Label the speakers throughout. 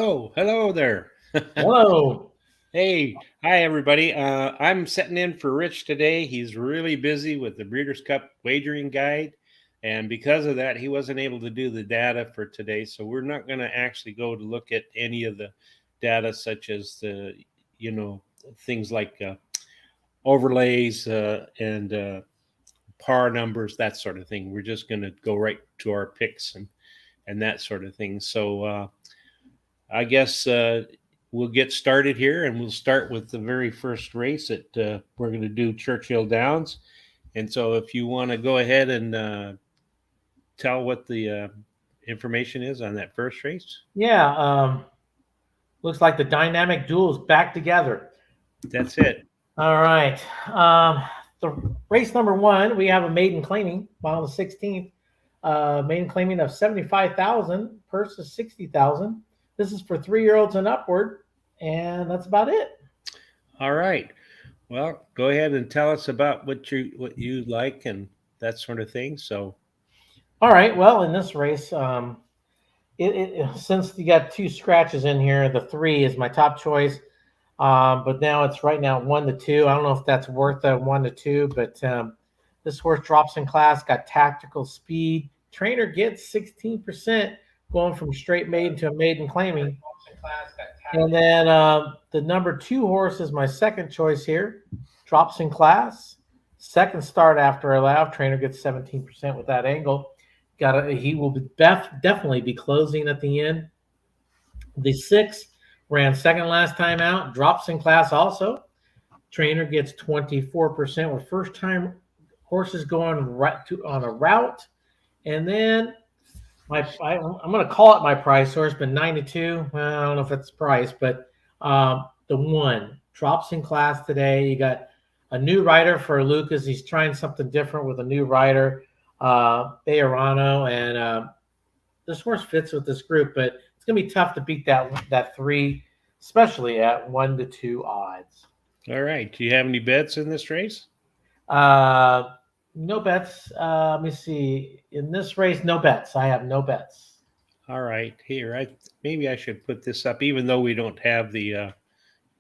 Speaker 1: Oh, hello there.
Speaker 2: Hello.
Speaker 1: Hey, hi everybody. I'm sitting in for Rich today. He's really busy with the Breeders' Cup wagering guide, and because of that, he wasn't able to do the data for today. So we're not going to actually go to look at any of the data, such as you know, things like overlays and par numbers, that sort of thing. We're just going to go right to our picks and that sort of thing. So I guess we'll get started here, and we'll start with the very first race that we're going to do, Churchill Downs. And so, if you want to go ahead and tell what the information is on that first race,
Speaker 2: Yeah, looks like the dynamic duel is back together.
Speaker 1: that's it.
Speaker 2: All right. The race number one, we have a maiden claiming on the 16th. Maiden claiming of 75,000, purse is 60,000. This is for 3-year-olds and upward, and that's about it.
Speaker 1: All right. Well, go ahead and tell us about what you like and that sort of thing. So,
Speaker 2: All right. Well, in this race, since you got two scratches in here, the three is my top choice. But now it's right now 1-2. I don't know if that's worth a 1-2, but this horse drops in class, got tactical speed. Trainer gets 16% going from straight maiden to a maiden claiming. And then the number 2 horse is my second choice here. Drops in class. Second start after allow. Trainer gets 17% with that angle. He will definitely be closing at the end. The 6 ran second last time out, drops in class also. Trainer gets 24% with first time horses going right on a route. And then I'm going to call it my price horse, but 92. Well, I don't know if that's price, but the 1 drops in class today. You got a new rider for Lucas. He's trying something different with a new rider, Bejarano, and this horse fits with this group, but it's going to be tough to beat that 3, especially at 1-2 odds.
Speaker 1: all right. Do you have any bets in this race?
Speaker 2: Uh, no bets. Let me see. In this race, no bets. I have no bets.
Speaker 1: All right. Here, maybe I should put this up, even though we don't have
Speaker 2: The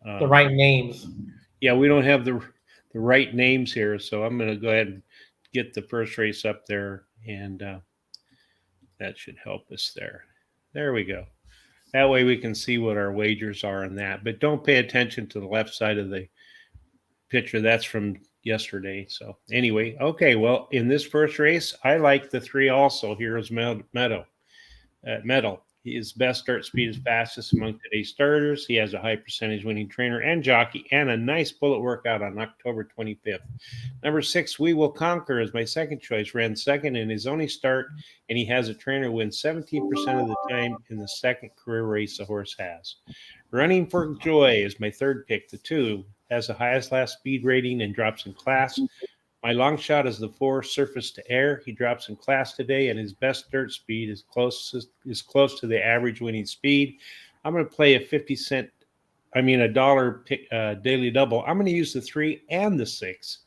Speaker 1: um,
Speaker 2: right names.
Speaker 1: yeah, we don't have the right names here, so I'm going to go ahead and get the first race up there, and that should help us there. There we go. That way we can see what our wagers are in that. But don't pay attention to the left side of the picture. That's from yesterday. So anyway, okay. Well, in this first race, I like the 3 also. Heroes Medal. His best start speed is fastest among today's starters. He has a high percentage winning trainer and jockey and a nice bullet workout on October 25th. Number 6, We Will Conquer is my second choice. Ran second in his only start, and he has a trainer win 17% of the time in the second career race the horse has. Running for Joy is my third pick. The 2 has the highest last speed rating and drops in class. My long shot is the 4, Surface to Air. He drops in class today, and his best dirt speed is close to the average winning speed. I'm going to play a dollar pick, daily double. I'm going to use the 3 and the 6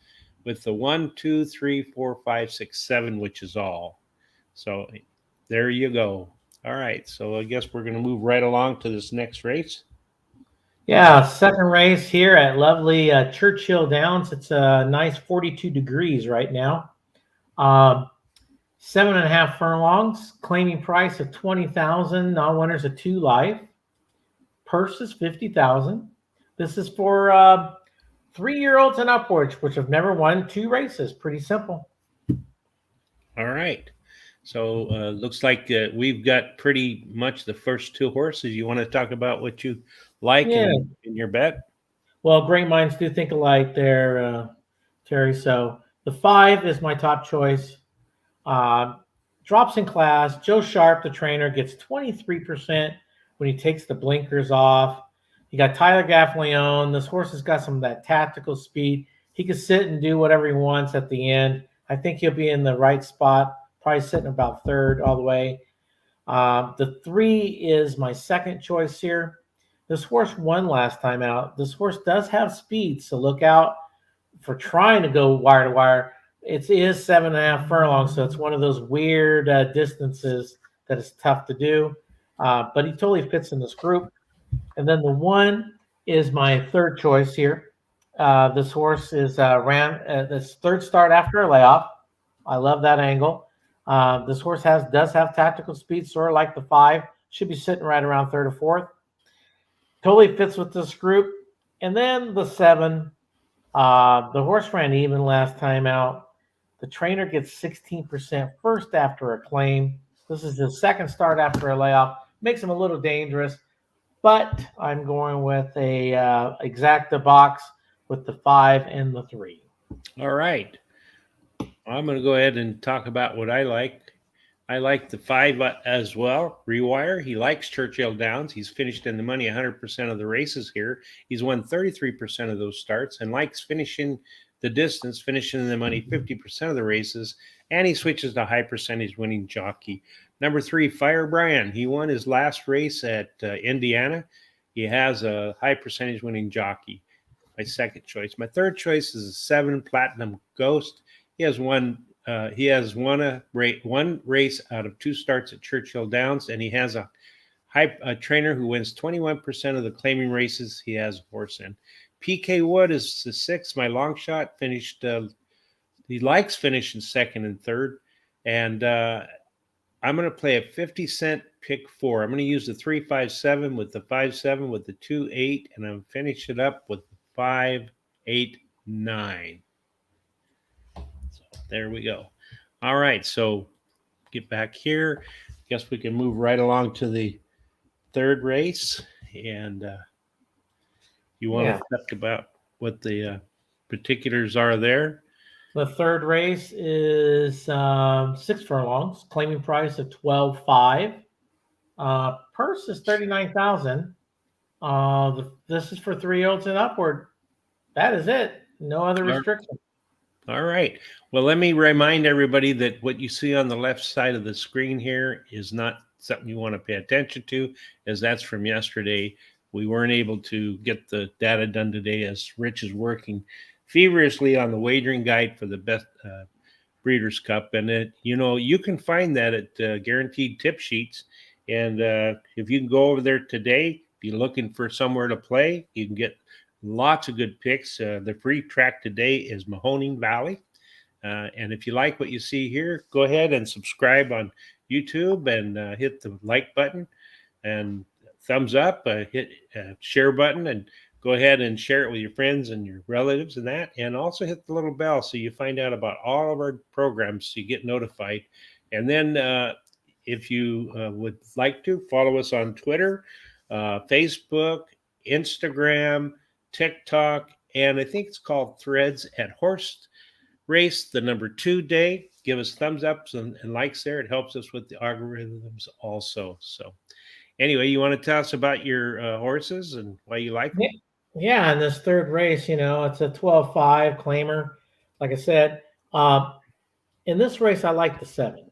Speaker 1: with the 1, 2, 3, 4, 5, 6, 7, which is all. So there you go. All right. So I guess we're going to move right along to this next race.
Speaker 2: Yeah, second race here at lovely Churchill Downs. It's a nice 42 degrees right now. 7.5 furlongs, claiming price of 20,000. Non-winners of 2 life. Purse is 50,000. This is for 3-year-olds and upwards, which have never won 2 races. Pretty simple.
Speaker 1: All right. So looks like we've got pretty much the first 2 horses. You want to talk about what you like
Speaker 2: Yeah.
Speaker 1: in your bet?
Speaker 2: Well, great minds do think alike there, Terry. So the 5 is my top choice. Drops in class. Joe Sharp, the trainer, gets 23% when he takes the blinkers off. You got Tyler Gaffleone. This horse has got some of that tactical speed. He can sit and do whatever he wants at the end. I think he'll be in the right spot, probably sitting about 3rd all the way. The 3 is my second choice here. This horse won last time out. This horse does have speed, so look out for trying to go wire to wire. It is 7.5 furlongs, so it's one of those weird distances that is tough to do. but he totally fits in this group. And then the 1 is my third choice here. This horse is ran this third start after a layoff. I love that angle. This horse does have tactical speed, sort of like the 5. Should be sitting right around third or fourth. Totally fits with this group. And then the 7. The horse ran even last time out. The trainer gets 16% first after a claim. This is his second start after a layoff. Makes him a little dangerous, but I'm going with a exacta box with the 5 and the 3.
Speaker 1: All right. I'm going to go ahead and talk about what I like. I like the 5 as well. Rewire. He likes Churchill Downs. He's finished in the money 100% of the races here. He's won 33% of those starts and likes finishing the distance, finishing in the money 50% of the races. And he switches to high percentage winning jockey. Number 3, Fire Brian. He won his last race at Indiana. He has a high percentage winning jockey. My second choice. My third choice is a 7, Platinum Ghost. He has won one race out of 2 starts at Churchill Downs, and he has a trainer who wins 21% of the claiming races he has a horse in. PK Wood is the 6, my long shot. Finished. He likes finishing second and third, and I'm going to play a 50-cent pick 4. I'm going to use the 3-5-7 with the 5-7 with the 2-8, and I'm finish it up with the 5-8-9. There we go. All right, so get back here. Guess we can move right along to the third race, and you want to talk about what the particulars are there?
Speaker 2: The third race is 6 furlongs, claiming price of 12.5. Purse is 39,000. This is for 3-year-olds and upward. That is it. No other restriction.
Speaker 1: All right. Well, let me remind everybody that what you see on the left side of the screen here is not something you want to pay attention to, as that's from yesterday. We weren't able to get the data done today, as Rich is working feverishly on the wagering guide for the best Breeders' Cup. And you can find that at Guaranteed Tip Sheets. And if you can go over there today, if you're looking for somewhere to play, you can get lots of good picks. The free track today is Mahoning Valley. And if you like what you see here, go ahead and subscribe on YouTube and hit the like button and thumbs up, hit share button, and go ahead and share it with your friends and your relatives and that. And also hit the little bell so you find out about all of our programs so you get notified. And then if you would like to, follow us on Twitter, Facebook, Instagram, TikTok, and I think it's called Threads at Horse Race, the number 2 day. Give us thumbs ups and likes there. It helps us with the algorithms also. So anyway, you want to tell us about your horses and why you like them?
Speaker 2: Yeah, in this third race, it's a 12.5 claimer. Like I said, in this race, I like the 7.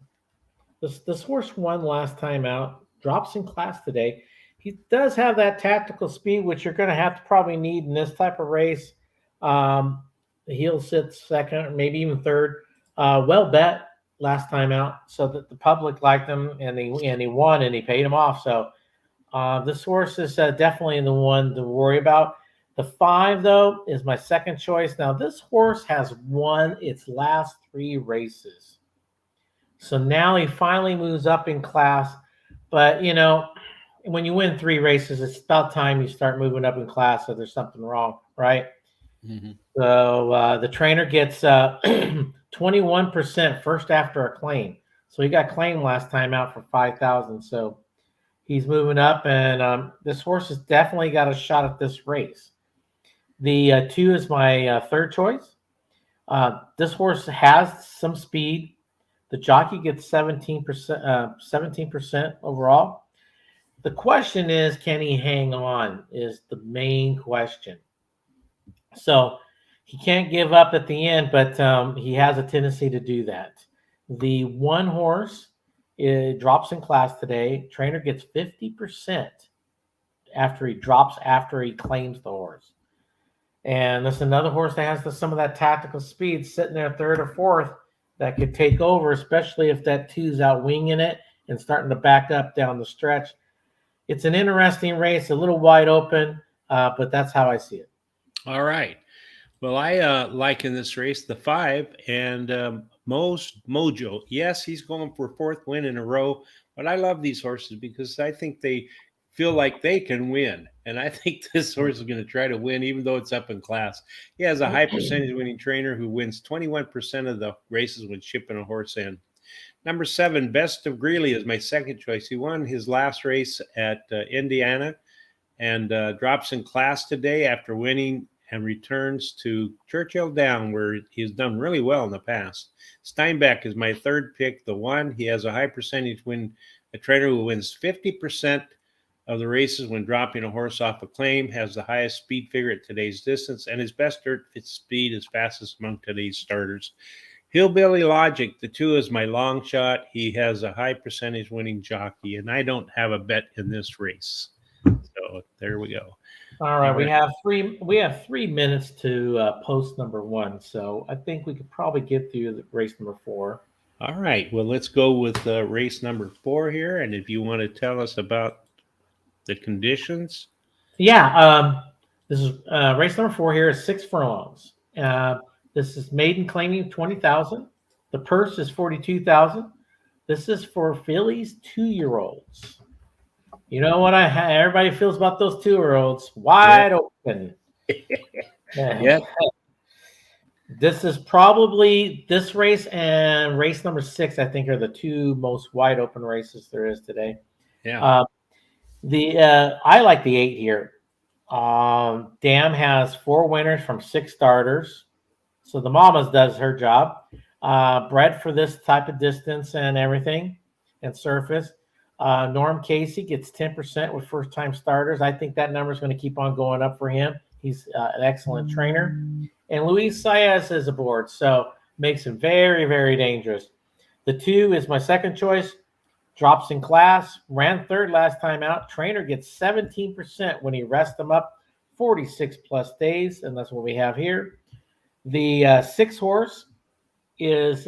Speaker 2: This horse won last time out, drops in class today. He does have that tactical speed, which you're going to have to probably need in this type of race. He'll sit second, or maybe even third. Well bet last time out, so that the public liked him, and he won, and he paid him off. So this horse is definitely the one to worry about. The 5, though, is my second choice. Now, this horse has won its last 3 races. So now he finally moves up in class. But, when you win 3 races, it's about time you start moving up in class, so there's something wrong, right? Mm-hmm. So the trainer gets 21% first after a claim. So he got claimed last time out for 5,000. So he's moving up, and this horse has definitely got a shot at this race. The 2 is my third choice. This horse has some speed. The jockey gets 17% overall. The question is, can he hang on? Is the main question. So he can't give up at the end, but he has a tendency to do that. The 1 horse drops in class today. Trainer gets 50% after he claims the horse. And that's another horse that has some of that tactical speed sitting there third or fourth that could take over, especially if that 2's out winging it and starting to back up down the stretch. it's an interesting race, a little wide open, but that's how I see it.
Speaker 1: All right. Well, I like in this race the 5 and Mojo. Yes, he's going for 4th win in a row, but I love these horses because I think they feel like they can win, and I think this horse is going to try to win, even though it's up in class. He has a high percentage winning trainer who wins 21% of the races when shipping a horse in. Number 7, Best of Greeley is my second choice. He won his last race at Indiana and drops in class today after winning and returns to Churchill Downs, where he's done really well in the past. Steinbeck is my third pick, the 1. He has a high percentage win, a trainer who wins 50% of the races when dropping a horse off a claim, has the highest speed figure at today's distance, and his best dirt fit speed is fastest among today's starters. Hillbilly Logic, the 2 is my long shot. He has a high percentage winning jockey, and I don't have a bet in this race. So there we go.
Speaker 2: All right, we have 3 minutes to post number 1, so I think we could probably get through the race number 4.
Speaker 1: All right, well, let's go with race number 4 here, and if you want to tell us about the conditions.
Speaker 2: Yeah, this is race number 4 here is 6 furlongs. This is maiden claiming 20,000. The purse is 42,000. This is for fillies 2-year-olds. You know what everybody feels about those 2-year-olds? Wide open.
Speaker 1: Yeah.
Speaker 2: This is probably this race and race number 6, I think, are the 2 most wide open races there is today.
Speaker 1: Yeah.
Speaker 2: I like the 8 here. Dam has 4 winners from 6 starters. So the Mamas does her job. Bred for this type of distance and everything and surface. Norm Casey gets 10% with first-time starters. I think that number is going to keep on going up for him. He's an excellent trainer. And Luis Saez is aboard, so makes him very, very dangerous. The 2 is my second choice. Drops in class. Ran 3rd last time out. Trainer gets 17% when he rests him up 46-plus days, and that's what we have here. The 6 horse is,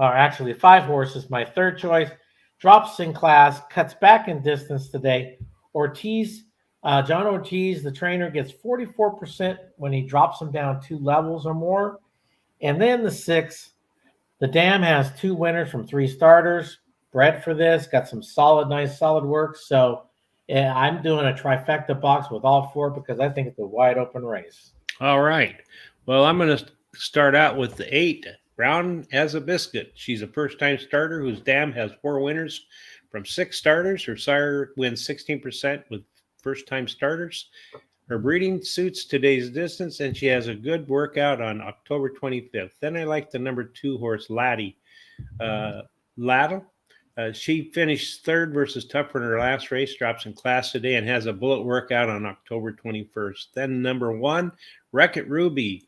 Speaker 2: actually 5 horse is my third choice. Drops in class, cuts back in distance today. Ortiz, John Ortiz, the trainer, gets 44% when he drops him down 2 levels or more. And then the 6, the Dam has 2 winners from 3 starters. Bred for this, got some nice solid work. So I'm doing a trifecta box with all 4 because I think it's a wide open race.
Speaker 1: All right. Well, I'm going to start out with the 8, Brown as a Biscuit. She's a first-time starter whose Dam has 4 winners from 6 starters. Her sire wins 16% with first-time starters. Her breeding suits today's distance, and she has a good workout on October 25th. Then I like the number 2 horse, Laddie. Laddle. She finished 3rd versus Tougher in her last race, drops in class today, and has a bullet workout on October 21st. Then number 1, Wreck-It Ruby,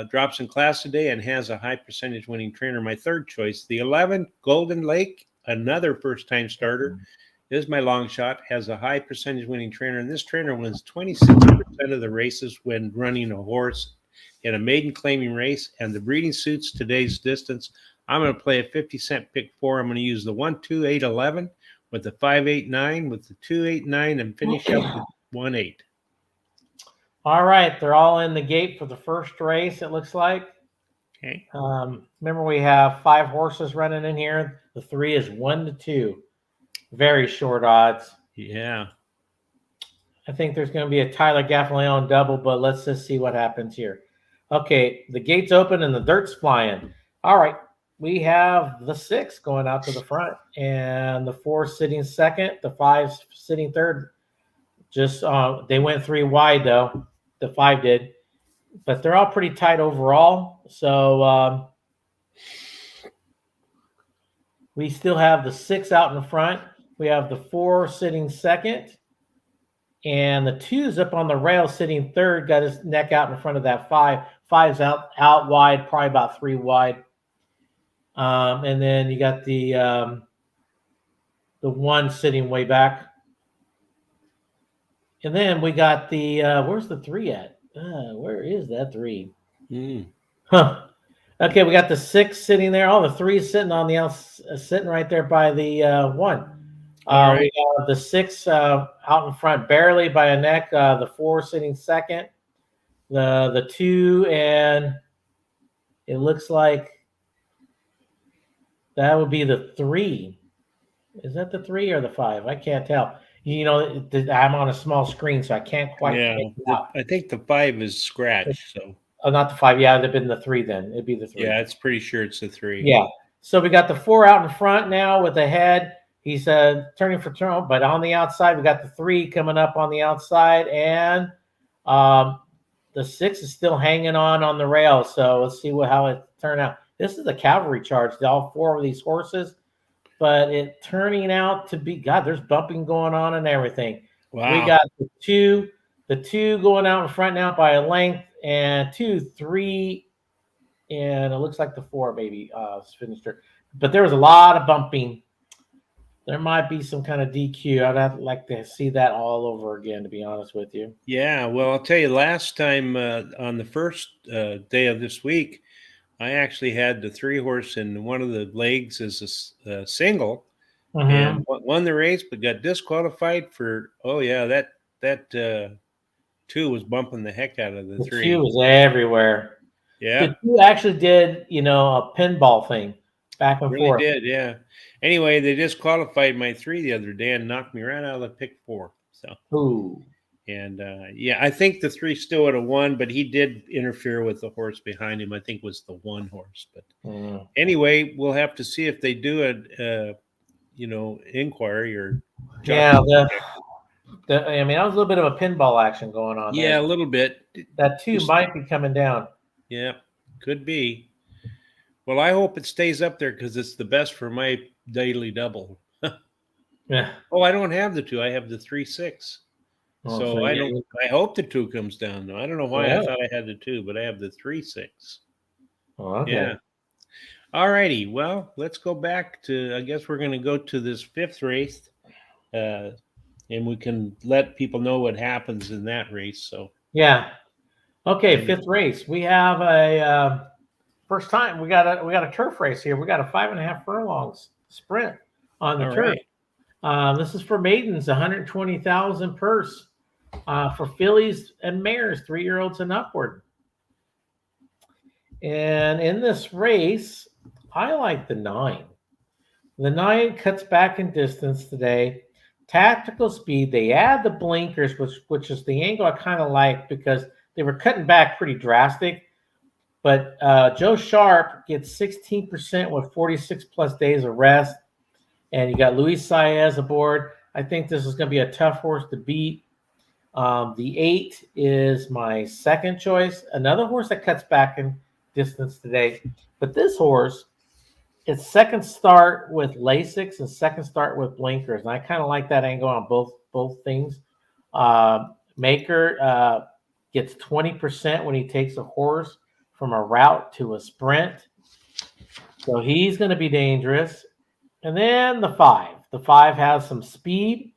Speaker 1: drops in class today and has a high percentage winning trainer. My third choice, the 11, Golden Lake, another first-time starter, is my long shot, has a high percentage winning trainer, and this trainer wins 26% of the races when running a horse in a maiden claiming race, and the breeding suits today's distance. I'm going to play a 50-cent pick 4. I'm going to use the 1, 2, 8, 11 with the 5, 8, 9 with the 2, 8, 9 and finish up with 1, 8.
Speaker 2: All right. They're all in the gate for the first race, it looks like.
Speaker 1: Okay.
Speaker 2: Remember, we have 5 horses running in here. The 3 is 1 to 2. Very short odds.
Speaker 1: Yeah.
Speaker 2: I think there's going to be a Tyler Gaffalione double, but let's just see what happens here. Okay. The gate's open and the dirt's flying. All right. We have the 6 going out to the front and the 4 sitting second, the 5 sitting third. Just they went 3 wide, though. The 5 did. But they're all pretty tight overall. So we still have the 6 out in the front. We have the 4 sitting second. And the 2's up on the rail sitting third, got his neck out in front of that 5. 5's out wide, probably about 3 wide. And then you got the 1 sitting way back. And then we got the where's the 3 at? Where is that 3? Huh. Okay, we got the 6 sitting there. All the 3's sitting on the sitting right there by the 1.
Speaker 1: All right.
Speaker 2: We got the 6 out in front, barely by a neck. The 4 sitting second. The 2, and it looks like that would be the 3. Is that the 3 or the 5? I can't tell. I'm on a small screen, so I can't quite
Speaker 1: Yeah,
Speaker 2: make it out.
Speaker 1: I think the 5 is scratched. So
Speaker 2: Oh, not the 5. Yeah, it'd have been the 3 then. It'd be the 3.
Speaker 1: yeah, it's pretty sure it's the 3.
Speaker 2: Yeah. So we got the 4 out in front now with the head. He's turning for turn, but on the outside, we got the 3 coming up on the outside, and the 6 is still hanging on the rail. So let's see how it turned out. This is a cavalry charge, all 4 of these horses, but it turning out to be, God, there's bumping going on and everything.
Speaker 1: Wow.
Speaker 2: We got the two going out in front now by a length, and 2, 3, and it looks like the 4 maybe finished her. But there was a lot of bumping. There might be some kind of DQ. I'd like to see that all over again, to be honest with you.
Speaker 1: Yeah, well, I'll tell you, last time on the first day of this week, I actually had the 3 horse in one of the legs as a single, and won the race, but got disqualified for. Oh yeah, that 2 was bumping the heck out of the 3.
Speaker 2: 2 was everywhere.
Speaker 1: Yeah,
Speaker 2: the 2 actually did a pinball thing back and
Speaker 1: really
Speaker 2: forth.
Speaker 1: did. Yeah. Anyway, they disqualified my 3 the other day and knocked me right out of the pick 4. So.
Speaker 2: Ooh.
Speaker 1: And yeah, I think the 3 still would have won, but he did interfere with the horse behind him. I think it was the 1 horse. But anyway, we'll have to see if they do a inquiry or.
Speaker 2: Yeah, I mean, that was a little bit of a pinball action going on.
Speaker 1: Yeah,
Speaker 2: there.
Speaker 1: a little bit.
Speaker 2: That 2 might be coming down.
Speaker 1: Yeah, could be. Well, I hope it stays up there because it's the best for my daily double.
Speaker 2: Yeah.
Speaker 1: Oh, I don't have the 2. I have the 3, 6. So I don't. I hope the 2 comes down. Though I don't know why I thought I had the 2, but I have the 3, 6.
Speaker 2: Oh, okay.
Speaker 1: Yeah. All righty. Well, let's go back to. I guess we're going to go to this 5th race, and we can let people know what happens in that race. So.
Speaker 2: Yeah. Okay, 5th race. We have a first time. We got a turf race here. We got a 5.5 furlongs sprint on the turf. Right. This is for maidens, 120,000 purse. For fillies and mares, 3-year-olds and upward. And in this race, I like the 9. The 9 cuts back in distance today. Tactical speed. They add the blinkers, which is the angle I kind of like because they were cutting back pretty drastic. But Joe Sharp gets 16% with 46 plus days of rest. And you got Luis Saez aboard. I think this is going to be a tough horse to beat. The 8 is my second choice. Another horse that cuts back in distance today. But this horse, it's second start with Lasix and second start with blinkers. And I kind of like that angle on both things. Maker gets 20% when he takes a horse from a route to a sprint. So he's going to be dangerous. And then the 5. The 5 has some speed.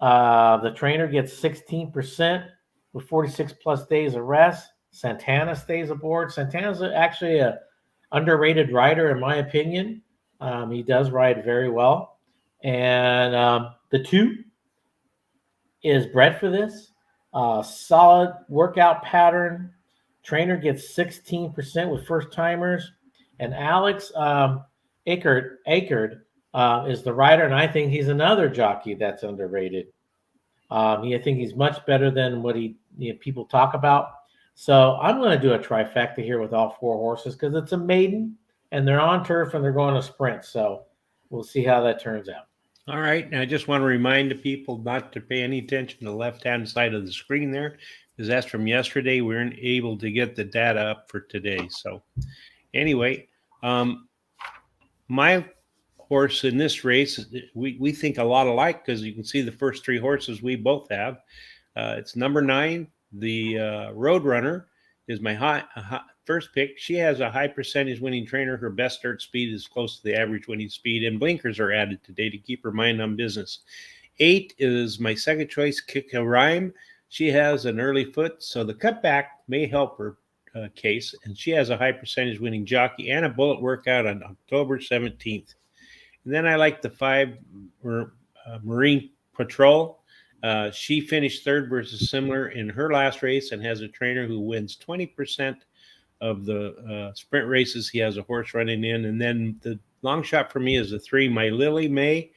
Speaker 2: The trainer gets 16% with 46 plus days of rest. Santana stays aboard. Santana's actually a underrated rider, in my opinion. He does ride very well. And the 2 is bred for this. Solid workout pattern. Trainer gets 16% with first timers. And Alex Akard is the rider, and I think he's another jockey that's underrated. I think he's much better than what people talk about. So I'm going to do a trifecta here with all 4 horses because it's a maiden, and they're on turf, and they're going to sprint. So we'll see how that turns out.
Speaker 1: All right. Now, I just want to remind the people not to pay any attention to the left-hand side of the screen there, because that's from yesterday. We weren't able to get the data up for today. So anyway, my horse in this race, we think a lot alike because you can see the first 3 horses we both have. It's number 9, the Roadrunner is my first pick. She has a high percentage winning trainer. Her best start speed is close to the average winning speed, and blinkers are added today to keep her mind on business. 8 is my second choice, Kick a Rhyme. She has an early foot, so the cutback may help her case, and she has a high percentage winning jockey and a bullet workout on October 17th. And then I like the 5 Marine Patrol. She finished third versus similar in her last race and has a trainer who wins 20% of the sprint races. He has a horse running in. And then the long shot for me is a 3, My Lily May.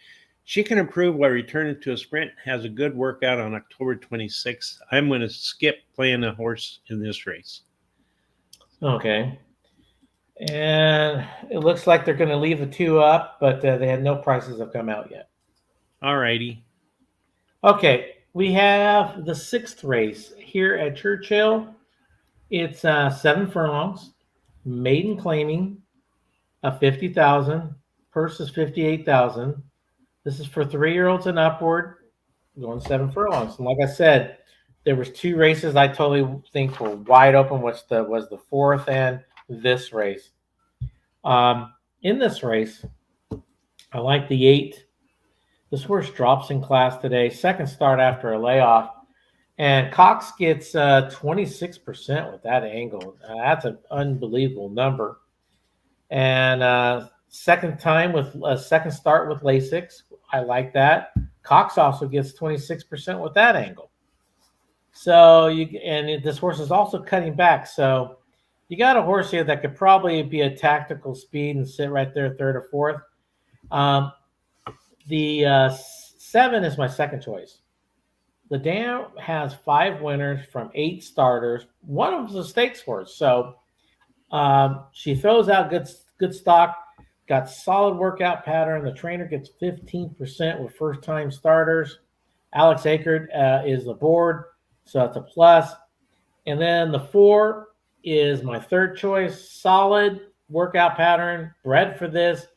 Speaker 1: She can improve while returning to a sprint, has a good workout on October 26th. I'm going to skip playing a horse in this race.
Speaker 2: Okay. And it looks like they're going to leave the 2 up, but they had no prices have come out yet.
Speaker 1: All righty.
Speaker 2: Okay. We have the 6th race here at Churchill. It's 7 furlongs, maiden claiming a 50,000, purse is 58,000. This is for 3-year-olds and upward, going 7 furlongs. And like I said, there was 2 races I totally think were wide open, which was the 4th and this race. In this race, I like the 8. This horse drops in class today, second start after a layoff. And Cox gets 26% with that angle. That's an unbelievable number. And second time with a second start with Lasix. I like that. Cox also gets 26% with that angle. So this horse is also cutting back. So you got a horse here that could probably be a tactical speed and sit right there, 3rd or 4th. The 7 is my second choice. The dam has 5 winners from 8 starters. One of them is a stakes horse. So she throws out good stock, got solid workout pattern. The trainer gets 15% with first-time starters. Alex Akert is aboard, so it's a plus. And then the 4 is my third choice. Solid workout pattern, bred for this.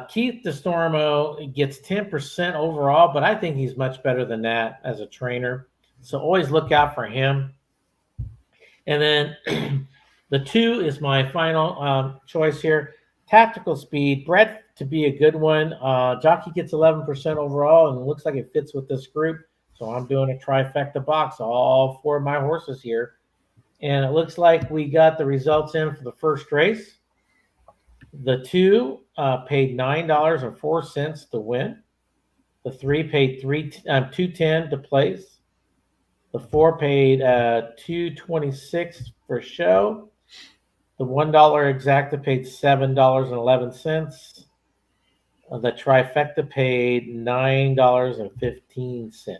Speaker 2: Keith DeStormo gets 10% overall, but I think he's much better than that as a trainer. So always look out for him. And then the 2 is my final choice here. Tactical speed, bred to be a good one. Jockey gets 11% overall, and it looks like it fits with this group. So I'm doing a trifecta box, all 4 of my horses here. And it looks like we got the results in for the first race. The 2 paid $9.04 to win. The 3 paid $2.10 to place. The 4 paid $2.26 for show. The $1 exacta paid $7.11. The trifecta paid $9.15.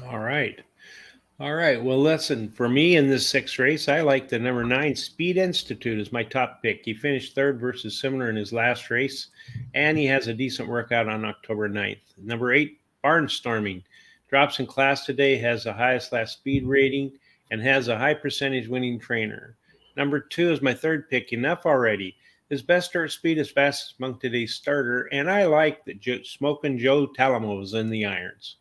Speaker 1: All right. All right. Well, listen, for me in this 6th race, I like the number 9 Speed Institute as my top pick. He finished 3rd versus similar in his last race, and he has a decent workout on October 9th. Number 8, Barnstorming. Drops in class today, has the highest last speed rating, and has a high percentage winning trainer. Number 2 is my third pick, Enough Already. His best start speed is fastest among today's starter, and I like that Smokin' Joe Talamo is in the irons.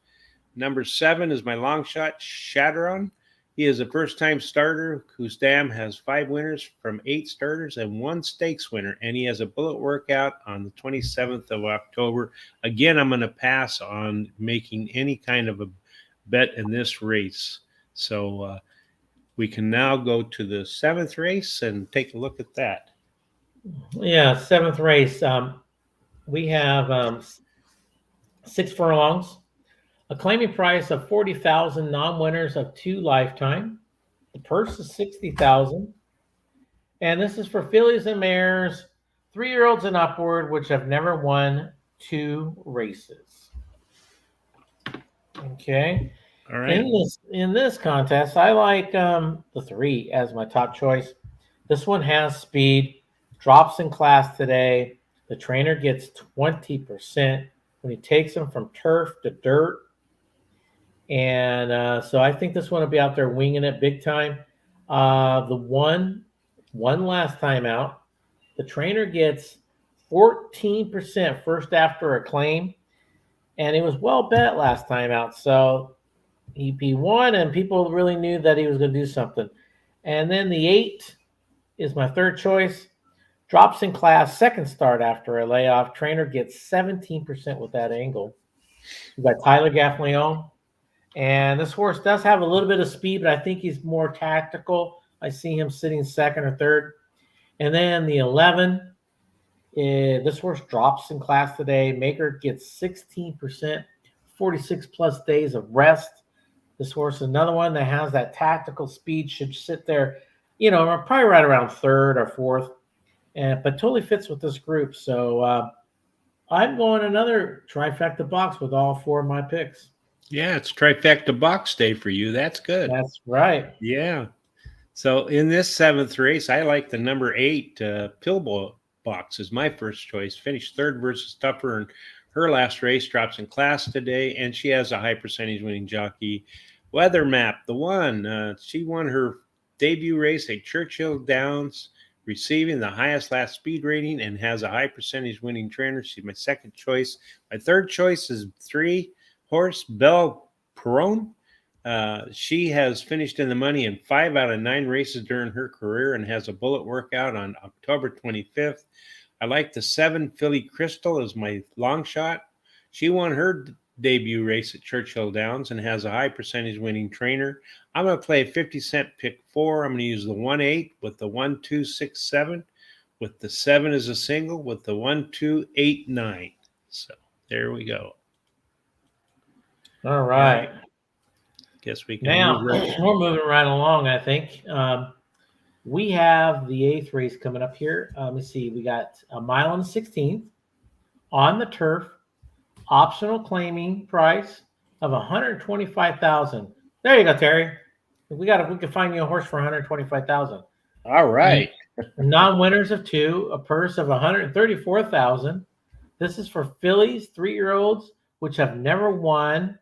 Speaker 1: Number 7 is my long shot, Shatteron. He is a first-time starter whose dam has 5 winners from 8 starters and 1 stakes winner, and he has a bullet workout on the 27th of October. Again, I'm going to pass on making any kind of a bet in this race. So we can now go to the 7th race and take a look at that.
Speaker 2: Yeah, 7th race. We have 6 furlongs. A claiming price of 40,000, non-winners of 2 lifetime. The purse is 60,000. And this is for fillies and mares, 3-year-olds and upward, which have never won 2 races. Okay.
Speaker 1: All right.
Speaker 2: In this contest, I like the 3 as my top choice. This one has speed, drops in class today. The trainer gets 20% when he takes him from turf to dirt. And so I think this one will be out there winging it big time. The one last time out, the trainer gets 14% first after a claim, and it was well bet last time out. So he won, and people really knew that he was going to do something. And then the 8 is my third choice. Drops in class, second start after a layoff. Trainer gets 17% with that angle. We got Tyler Gaffleon. And this horse does have a little bit of speed, but I think he's more tactical. I see him sitting second or third. And then the 11 This horse drops in class today. Maker gets 16%, 46 plus days of rest. This horse is another one that has that tactical speed, should sit there, probably right around third or fourth, but totally fits with this group. So I'm going another trifecta box with all four of my picks.
Speaker 1: Yeah, it's trifecta box day for you. That's good.
Speaker 2: That's right.
Speaker 1: Yeah. So in this 7th race, I like the number 8 Pillboy box is my first choice. Finished third versus Tupper in her last race. Drops in class today, and she has a high percentage winning jockey. Weather Map, the one. She won her debut race at Churchill Downs, receiving the highest last speed rating, and has a high percentage winning trainer. She's my second choice. My third choice is 3 horse Belle Perron. She has finished in the money in 5 out of 9 races during her career and has a bullet workout on October 25th. I like the 7 Philly Crystal as my long shot. She won her debut race at Churchill Downs and has a high percentage winning trainer. I'm going to play a 50-cent pick 4. I'm going to use the 1-8 with the 1-2-6-7, with the 7 as a single, with the 1-2-8-9. So there we go.
Speaker 2: All right.
Speaker 1: Guess we can
Speaker 2: Now,
Speaker 1: move right.
Speaker 2: we're moving right along, I think. We have the 8th race coming up here. Let me see. We got a mile and 16th on the turf, optional claiming price of $125,000. There you go, Terry. We can find you a horse for $125,000.
Speaker 1: All right.
Speaker 2: Non-winners of 2, a purse of $134,000. This is for fillies, 3-year-olds, which have never won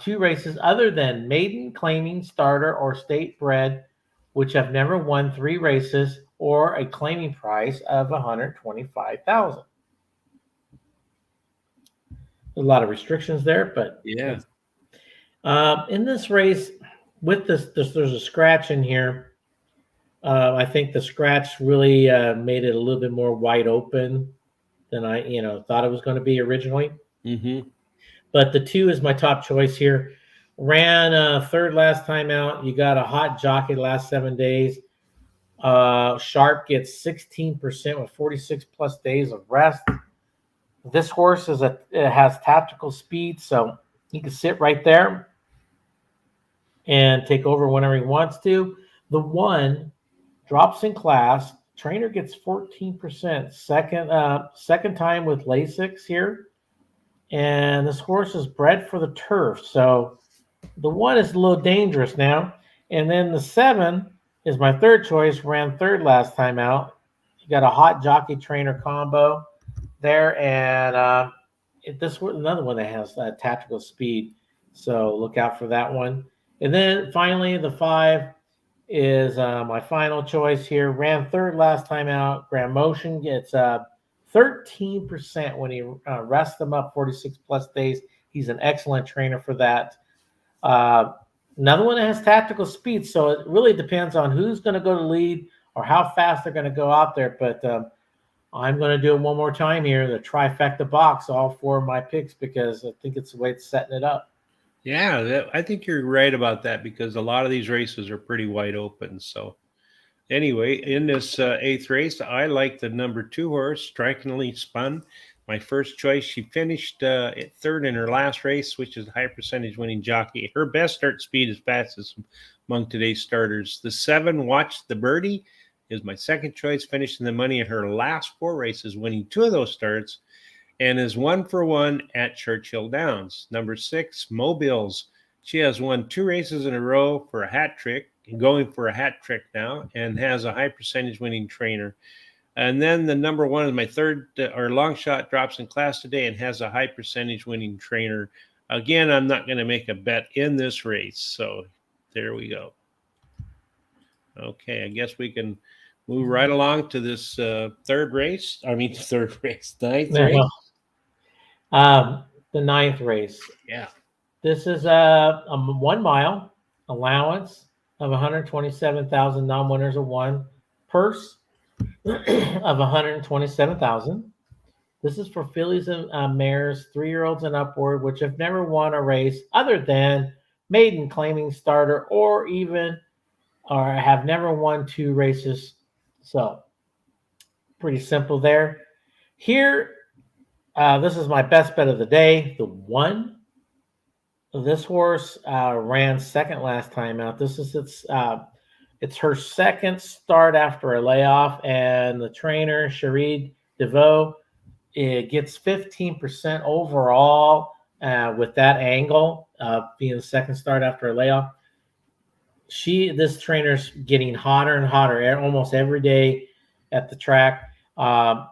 Speaker 2: 2 races other than maiden, claiming, starter, or state bred, which have never won 3 races, or a claiming price of $125,000. A lot of restrictions there, but
Speaker 1: yeah.
Speaker 2: In this race, with this, there's a scratch in here. I think the scratch really made it a little bit more wide open than I, thought it was going to be originally.
Speaker 1: Mm-hmm.
Speaker 2: But the 2 is my top choice here. Ran third last time out. You got a hot jockey the last 7 days. Sharp gets 16% with 46 plus days of rest. This horse it has tactical speed, so he can sit right there and take over whenever he wants to. The 1 drops in class. Trainer gets 14%. Second time with Lasix here. And this horse is bred for the turf. So the 1 is a little dangerous now. And then the 7 is my third choice. Ran third last time out. You got a hot jockey trainer combo there. And this was another one that has tactical speed. So look out for that one. And then finally, the 5 is my final choice here. Ran third last time out. Grand Motion gets 13% when he rests them up 46 plus days. He's an excellent trainer for that. Another one that has tactical speed, so it really depends on who's going to go to lead or how fast they're going to go out there. But I'm going to do it one more time here, the trifecta box, all 4 of my picks, because I think it's the way it's setting it up.
Speaker 1: Yeah, I think you're right about that, because a lot of these races are pretty wide open. So anyway, in this 8th race, I like the number 2 horse, Strikingly Spun. My first choice. She finished at third in her last race, which is a high percentage winning jockey. Her best start speed is fastest among today's starters. The 7, Watch the Birdie, is my second choice. Finished in the money in her last 4 races, winning 2 of those starts, and is 1 for 1 at Churchill Downs. Number 6, Mobiles. She has won 2 races in a row for a hat trick, going for a hat trick now, and has a high percentage winning trainer. And then the number 1 is my third, or long shot, drops in class today and has a high percentage winning trainer. Again, I'm not going to make a bet in this race. So there we go. Okay, I guess we can move right along to this 9th race.
Speaker 2: The 9th race.
Speaker 1: Yeah.
Speaker 2: This is a 1 mile allowance of 127,000, non-winners of 1, purse of 127,000. This is for fillies and mares, 3-year-olds and upward, which have never won a race other than maiden, claiming, starter, or have never won 2 races. So Pretty simple there. Here, this is my best bet of the day. The 1. This horse ran second last time out. This is it's her second start after a layoff, and the trainer Cherie DeVoe, it gets 15% overall with that angle being the second start after a layoff. This trainer's getting hotter and hotter almost every day at the track.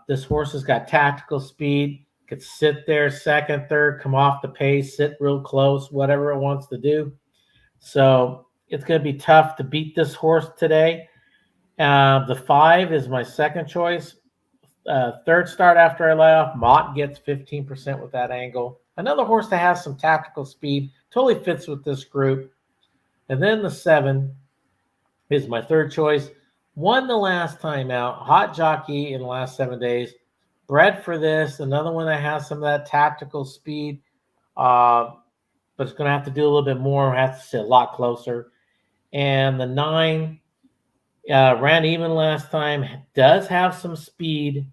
Speaker 2: This horse has got tactical speed, could sit there second, third, come off the pace, sit real close, whatever it wants to do. So it's going to be tough to beat this horse today. The 5 is my second choice. Third start after a layoff, Mott gets 15% with that angle. Another horse that has some tactical speed, totally fits with this group. And then the 7 is my third choice. Won the last time out, hot jockey in the last 7 days. Bred for this, another one that has some of that tactical speed, but it's going to have to do a little bit more. Has to sit a lot closer. And the 9 ran even last time, does have some speed.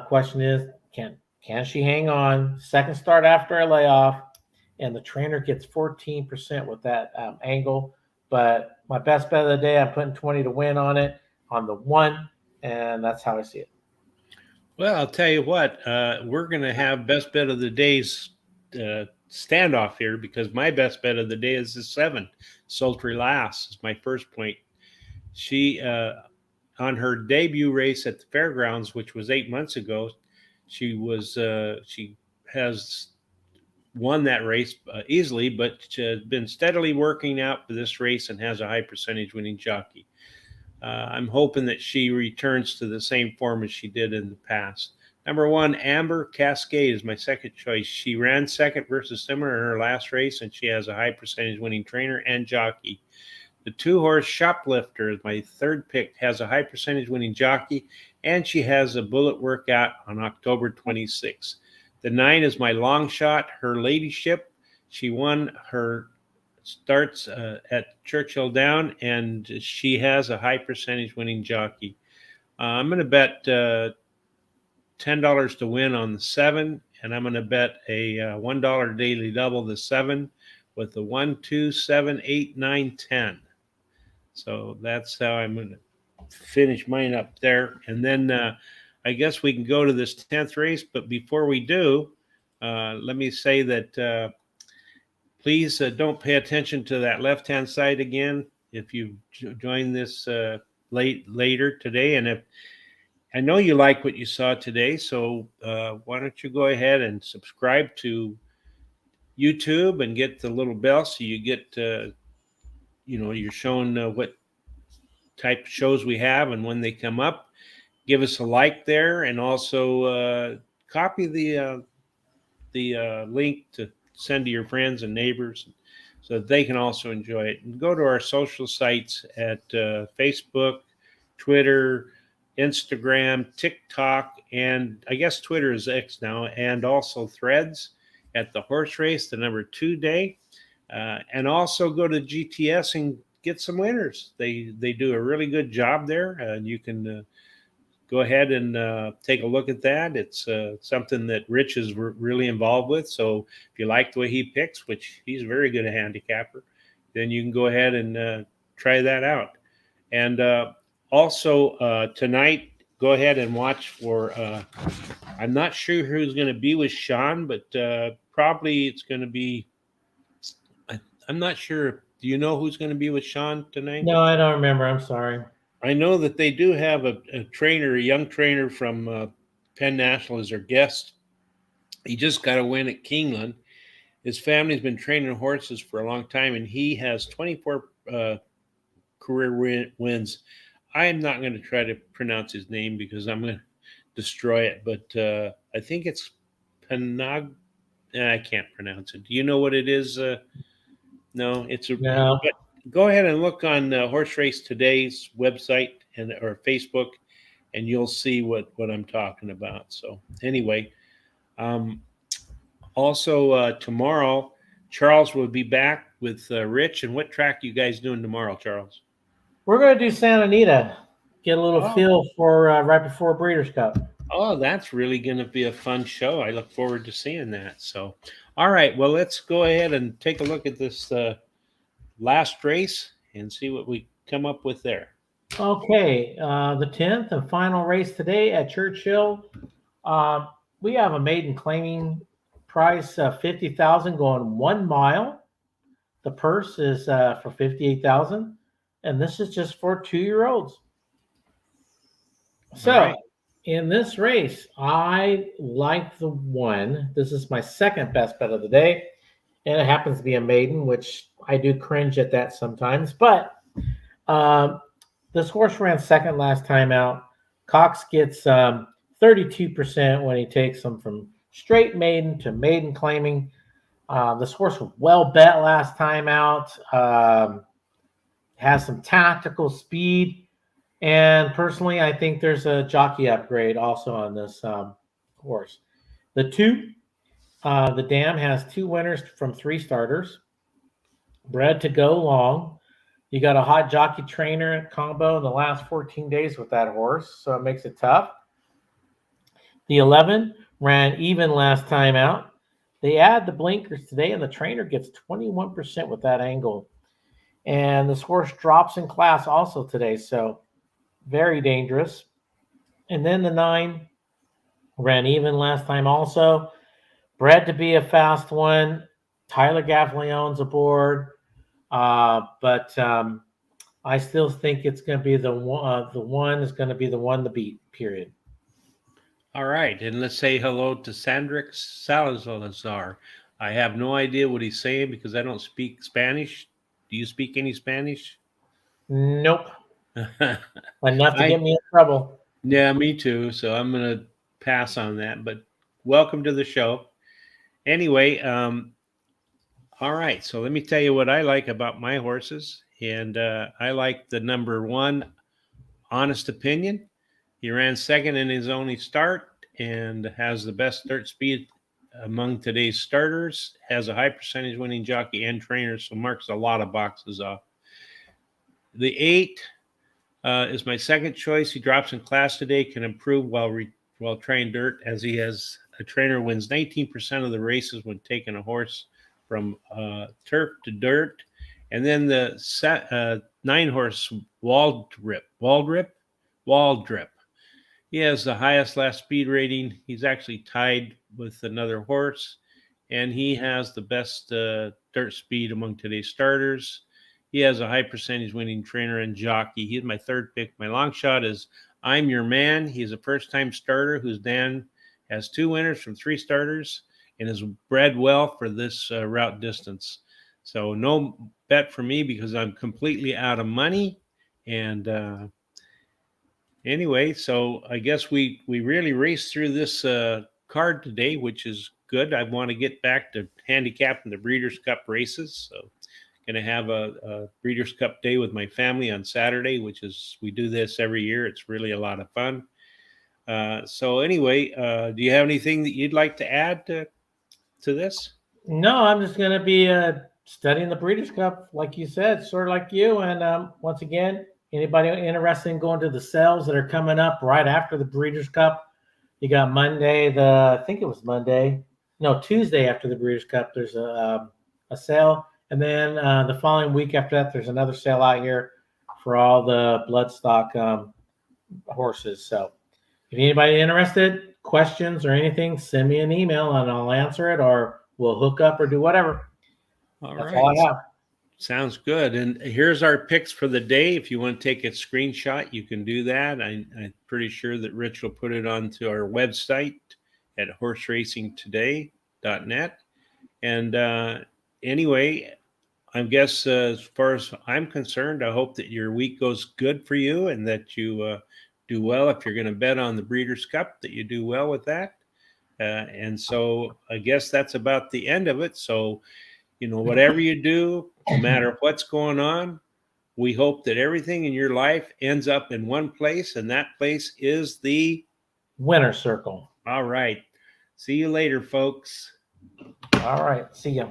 Speaker 2: Question is, can she hang on? Second start after a layoff, and the trainer gets 14% with that angle. But my best bet of the day, I'm putting 20 to win on it, on the 1, and that's how I see it.
Speaker 1: Well, I'll tell you what, we're going to have best bet of the day's standoff here, because my best bet of the day is the 7, Sultry Lass, is my first point. She, on her debut race at the fairgrounds, which was 8 months ago, she has won that race easily, but she's been steadily working out for this race and has a high percentage winning jockey. I'm hoping that she returns to the same form as she did in the past. Number 1, Amber Cascade is my second choice. She ran second versus Simmer in her last race, and she has a high percentage winning trainer and jockey. The 2-horse Shoplifter is my third pick, has a high percentage winning jockey, and she has a bullet workout on October 26th. The 9 is my long shot, Her Ladyship. She won her starts at Churchill Downs, and she has a high percentage winning jockey. I'm going to bet $10 to win on the 7, and I'm going to bet a $1 daily double the 7 with the 1, 2, 7, 8, 9, 10. So that's how I'm going to finish mine up there. And then I guess we can go to this 10th race. But before we do, let me say that please don't pay attention to that left-hand side again if you join this later today. And if I know you like what you saw today, so why don't you go ahead and subscribe to YouTube and get the little bell so you get you're shown what type of shows we have and when they come up. Give us a like there, and also copy the link to send to your friends and neighbors so that they can also enjoy it. And go to our social sites at Facebook, Twitter, Instagram, TikTok, and I guess Twitter is X now, and also Threads at the horse race, the number 2 day. And also go to GTS and get some winners. They do a really good job there, and you can go ahead and take a look at that. It's something that Rich is really involved with. So if you like the way he picks, which he's very good at handicapper, then you can go ahead and try that out. And also tonight, go ahead and watch for, I'm not sure who's going to be with Sean, but probably it's going to be, I'm not sure. Do you know who's going to be with Sean tonight?
Speaker 2: No, I don't remember. I'm sorry.
Speaker 1: I know that they do have a trainer, a young trainer from Penn National as their guest. He just got a win at Keeneland. His family's been training horses for a long time, and he has 24 career wins. I am not going to try to pronounce his name because I'm going to destroy it, but I think it's Panag. I can't pronounce it. Do you know what it is? No, it's a.
Speaker 2: No.
Speaker 1: Go ahead and look on Horse Race Today's website or Facebook, and you'll see what I'm talking about. So anyway, also tomorrow, Charles will be back with Rich. And what track are you guys doing tomorrow, Charles?
Speaker 2: We're going to do Santa Anita. get a little
Speaker 1: Oh.
Speaker 2: feel for right before Breeders' Cup.
Speaker 1: Oh, that's really going to be a fun show. I look forward to seeing that. So, all right. Well, let's go ahead and take a look at this last race and see what we come up with there.
Speaker 2: Okay, the 10th and final race today at Churchill. We have a maiden claiming price of 50,000 going 1 mile. The purse is for 58,000, and this is just for 2-year-olds. So,
Speaker 1: right.
Speaker 2: in this race, I like the one. This is my second best bet of the day, and it happens to be a maiden, which I do cringe at that sometimes. But this horse ran second last time out. Cox gets 32% when he takes them from straight maiden to maiden claiming. This horse was well bet last time out. Has some tactical speed. And personally, I think there's a jockey upgrade also on this horse. The Dam has 2 winners from 3 starters. Bred to go long. You got a hot jockey trainer combo in the last 14 days with that horse, so it makes it tough. The 11 ran even last time out. They add the blinkers today, and the trainer gets 21% with that angle. And this horse drops in class also today, so very dangerous. And then the 9 ran even last time also. Bred to be a fast one. Tyler Gaffleone's aboard. But I still think it's going to be the one is going to be the one to beat, period.
Speaker 1: All right. And let's say hello to Sandrix Salazar. I have no idea what he's saying because I don't speak Spanish. Do you speak any Spanish?
Speaker 2: Nope. Enough to get me in trouble.
Speaker 1: Yeah, me too. So I'm going to pass on that. But welcome to the show. Anyway, all right. So let me tell you what I like about my horses. And I like the number 1, Honest Opinion. He ran second in his only start and has the best dirt speed among today's starters, has a high percentage winning jockey and trainer, so marks a lot of boxes off. The 8 is my second choice. He drops in class today, can improve while trying dirt, as he has a trainer wins 19% of the races when taking a horse from turf to dirt. And then the 9 horse Waldrip. He has the highest last speed rating. He's actually tied with another horse, and he has the best dirt speed among today's starters. He has a high percentage winning trainer and jockey. He's my third pick. My long shot is I'm Your Man. He's a first-time starter whose Dan has 2 winners from 3 starters and is bred well for this route distance. So no bet for me because I'm completely out of money. And anyway, so I guess we really raced through this card today, which is good. I want to get back to handicapping the Breeders' Cup races. So going to have a Breeders' Cup day with my family on Saturday, which is, we do this every year. It's really a lot of fun. So anyway, do you have anything that you'd like to add to this?
Speaker 2: No, I'm just going to be studying the Breeders' Cup, like you said, sort of like you. And once again, anybody interested in going to the sales that are coming up right after the Breeders' Cup, you got Tuesday after the Breeders' Cup, there's a sale. And then the following week after that, there's another sale out here for all the bloodstock horses. So if anybody interested, questions or anything, send me an email and I'll answer it, or we'll hook up or do whatever. That's all I have.
Speaker 1: Sounds good. And here's our picks for the day. If you want to take a screenshot, you can do that. I'm pretty sure that Rich will put it onto our website at horseracingtoday.net. And anyway, I guess as far as I'm concerned, I hope that your week goes good for you and that you do well. If you're going to bet on the Breeders' Cup, that you do well with that. And so I guess that's about the end of it. So, whatever you do, no matter what's going on, we hope that everything in your life ends up in one place, and that place is the
Speaker 2: winner circle.
Speaker 1: All right. See you later, folks.
Speaker 2: All right. See ya.